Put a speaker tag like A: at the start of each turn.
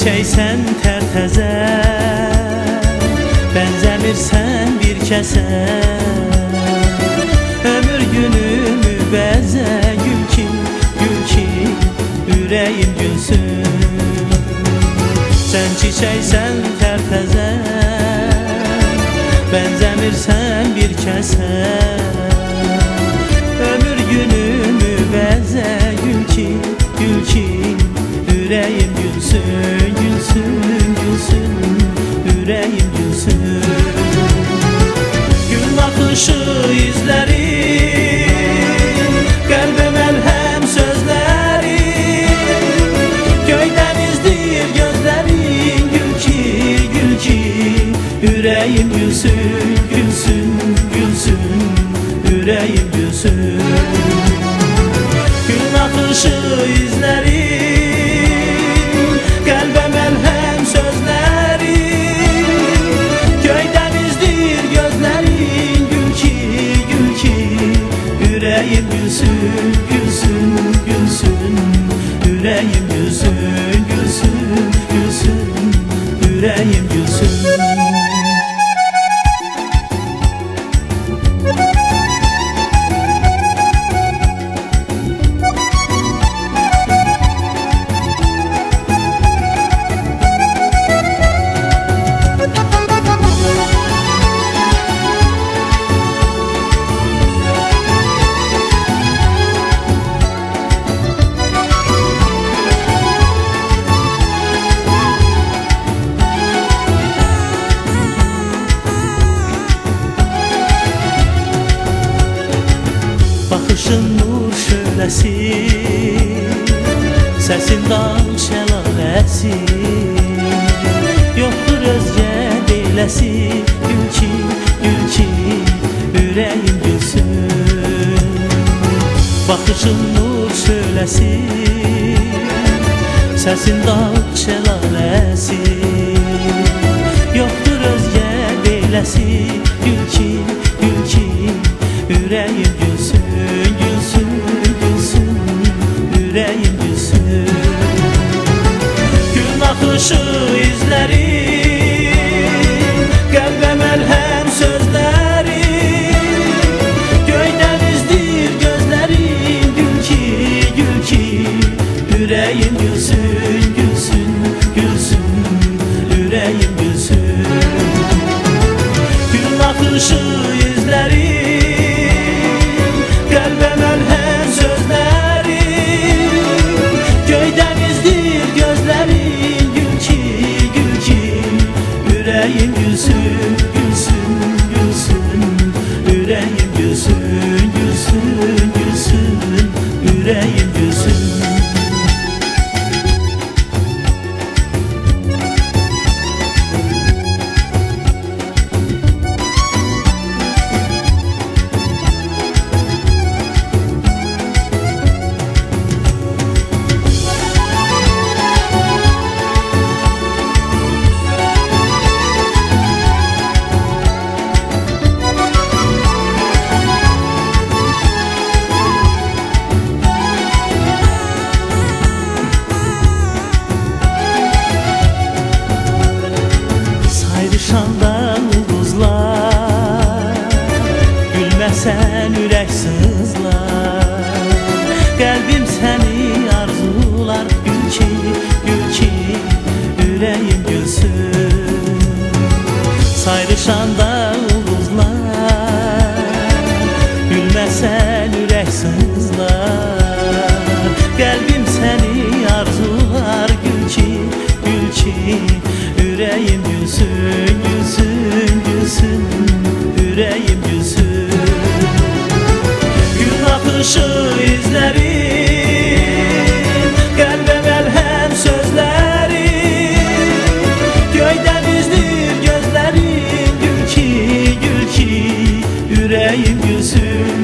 A: çiçeksen tərtəzə, bənzəmirsən bir kəsə. Ömür günümü bəzə, gül ki, ürəyim gülsün. Sən çiçeksən tərtəzə, bənzəmirsən bir kəsə. Ömür günümü bəzə, gül ki, ürəyim gülsün, ürəyim gülsün. Gün baxışı izləri, qəlbə məlhəm sözləri, göydən izləyir gözlərin, gül ki, ürəyim gülsün, ürəyim gülsün. Gün axışı izləri, qəlbə məlhəm sözləri, göydən izləyir gözlərin, gül ki, ürəyim gülsün, ürəyim gülsün, ürəyim gülsün. Baxışın nur şöləsi, səsin dağ şəlaləsi, yoxdur özgə deyiləsi, gül ki, ürəyim gülsün. Baxışın nur şöləsi, səsin dağ şəlaləsi, yoxdur özgə deyiləsi, gül ki, ürəyim gülsün, ürəyim gülsün. Gün axışı izləri, qəlbə məlhəm sözləri, göydən izləyir gözlərin, gül ki, ürəyim gülsün, ürəyim gülsün. Gün axışı izləri, qəlbə məlhəm sözləri, göydən izləyir gözlərin, gül ki, ürəyim gülsün, ürəyim gülsün, ürəyim gülsün. Sayrışanda ulduzlar, gülməsən ürək sızlar, qəlbim səni arzular, gül ki, ürəyim gülsün. Sayrışanda ulduzlar, gülməsən ürək sızlar, qəlbim səni arzular, gül ki, ürəyim gülsün, ürəyim gülsün. Gün axışı izləri, qəlbə məlhəm sözləri, göydən izləyir gözlərin, gül ki, ürəyim gülsün,